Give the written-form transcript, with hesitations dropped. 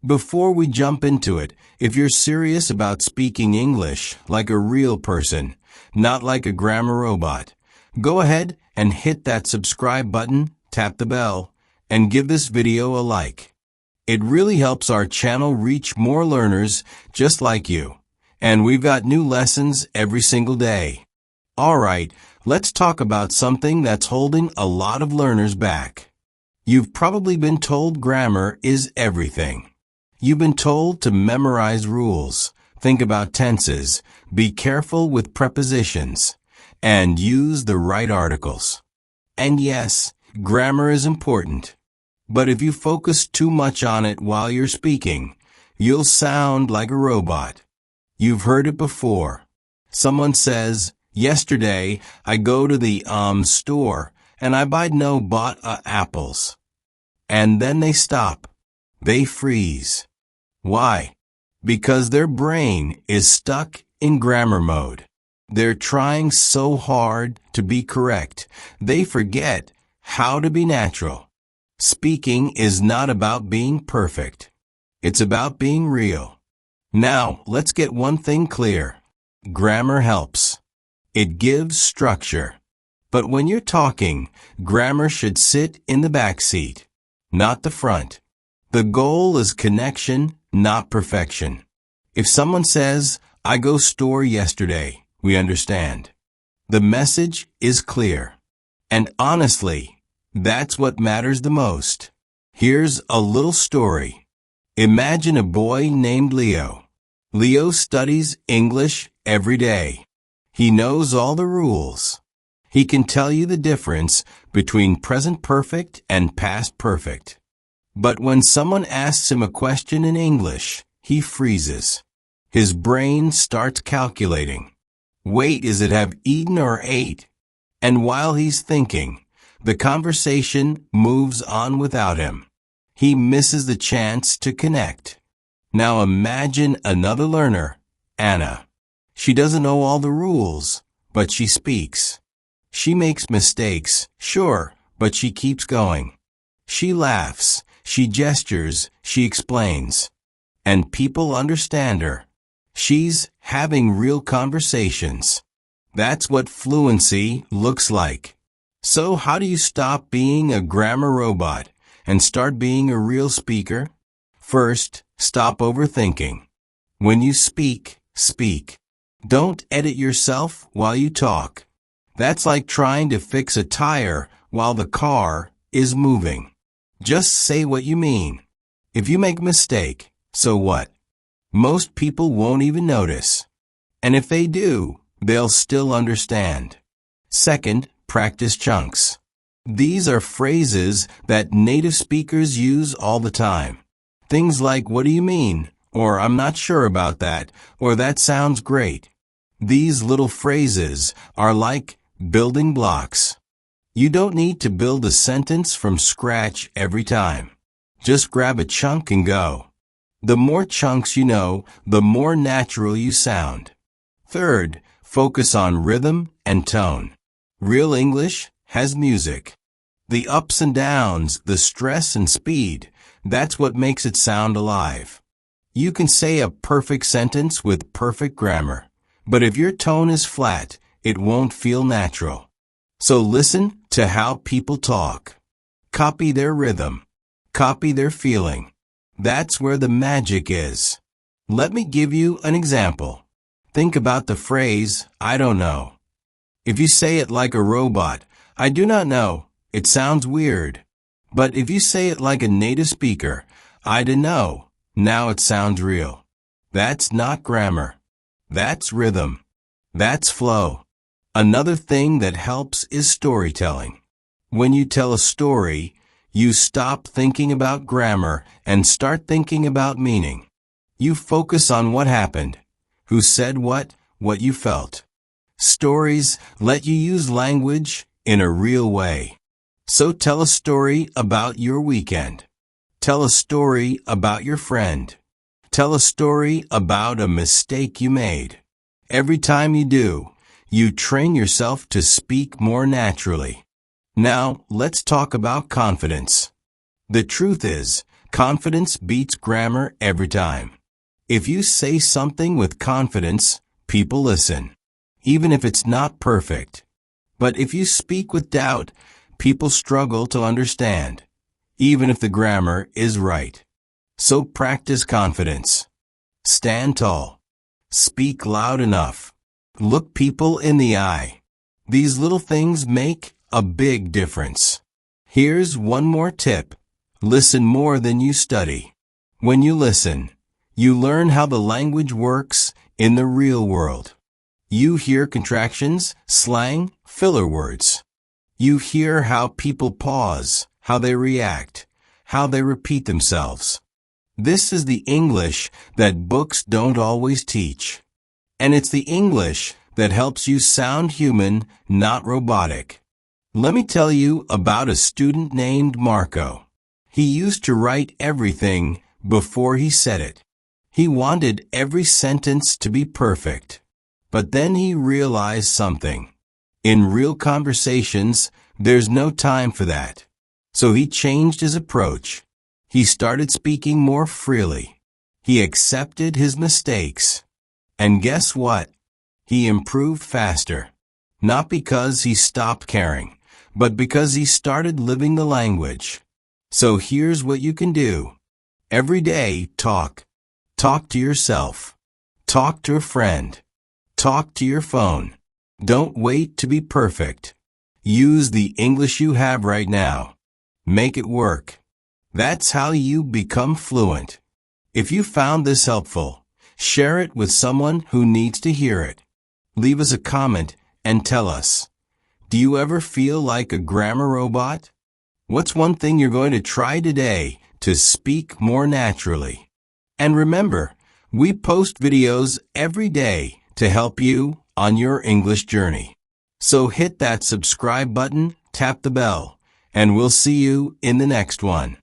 Before we jump into it, if you're serious about speaking English like a real person, not like a grammar robot, go ahead and hit that subscribe button, tap the bell, and give this video a like. It really helps our channel reach more learners just like you. And we've got new lessons every single day. Alright, let's talk about something that's holding a lot of learners back. You've probably been told grammar is everything. You've been told to memorize rules, think about tenses, be careful with prepositions, and use the right articles. And yes, grammar is important. But if you focus too much on it while you're speaking, you'll sound like a robot. You've heard it before. Someone says, "Yesterday, I go to the store, and I bought apples." And then they stop. They freeze. Why? Because their brain is stuck in grammar mode. They're trying so hard to be correct, they forget how to be natural. Speaking is not about being perfect. It's about being real. Now, let's get one thing clear. Grammar helps. It gives structure. But when you're talking, grammar should sit in the back seat, not the front. The goal is connection, not perfection. If someone says, "I go store yesterday," we understand. The message is clear. And honestly, that's what matters the most. Here's a little story. Imagine a boy named Leo. Leo studies English every day. He knows all the rules. He can tell you the difference between present perfect and past perfect. But when someone asks him a question in English, he freezes. His brain starts calculating. Wait, is it have eaten or ate? And while he's thinking, the conversation moves on without him. He misses the chance to connect. Now imagine another learner, Anna. She doesn't know all the rules, but she speaks. She makes mistakes, sure, but she keeps going. She laughs, she gestures, she explains. And people understand her. She's having real conversations. That's what fluency looks like. So how do you stop being a grammar robot and start being a real speaker? First, stop overthinking. When you speak, speak. Don't edit yourself while you talk. That's like trying to fix a tire while the car is moving. Just say what you mean. If you make a mistake, so what? Most people won't even notice. And if they do, they'll still understand. Second, practice chunks. These are phrases that native speakers use all the time. Things like, "What do you mean?" or "I'm not sure about that," or "That sounds great." These little phrases are like building blocks. You don't need to build a sentence from scratch every time. Just grab a chunk and go. The more chunks you know, the more natural you sound. Third, focus on rhythm and tone. Real English has music. The ups and downs, the stress and speed, that's what makes it sound alive. You can say a perfect sentence with perfect grammar, but if your tone is flat, it won't feel natural. So listen to how people talk. Copy their rhythm. Copy their feeling. That's where the magic is. Let me give you an example. Think about the phrase, "I don't know." If you say it like a robot, "I do not know," it sounds weird. But if you say it like a native speaker, "I don't know," now it sounds real. That's not grammar. That's rhythm. That's flow. Another thing that helps is storytelling. When you tell a story, you stop thinking about grammar and start thinking about meaning. You focus on what happened, who said what you felt. Stories let you use language in a real way. So tell a story about your weekend. Tell a story about your friend. Tell a story about a mistake you made. Every time you do, you train yourself to speak more naturally. Now, let's talk about confidence. The truth is, Confidence beats grammar every time. If you say something with confidence, people listen, even if it's not perfect. But if you speak with doubt, people struggle to understand, even if the grammar is right. So practice confidence. Stand tall. Speak loud enough. Look people in the eye. These little things make a big difference. Here's one more tip. Listen more than you study. When you listen, you learn how the language works in the real world. You hear contractions, slang, filler words. You hear how people pause, how they react, how they repeat themselves. This is the English that books don't always teach. And it's the English that helps you sound human, not robotic. Let me tell you about a student named Marco. He used to write everything before he said it. He wanted every sentence to be perfect. But then he realized something. In real conversations, there's no time for that. So he changed his approach. He started speaking more freely. He accepted his mistakes. And guess what? He improved faster. Not because he stopped caring, but because he started living the language. So here's what you can do. Every day, talk. Talk to yourself. Talk to a friend. Talk to your phone. Don't wait to be perfect. Use the English you have right now. Make it work. That's how you become fluent. If you found this helpful, share it with someone who needs to hear it. Leave us a comment and tell us. Do you ever feel like a grammar robot? What's one thing you're going to try today to speak more naturally? And remember, we post videos every day to help you on your English journey. So hit that subscribe button, tap the bell, and we'll see you in the next one.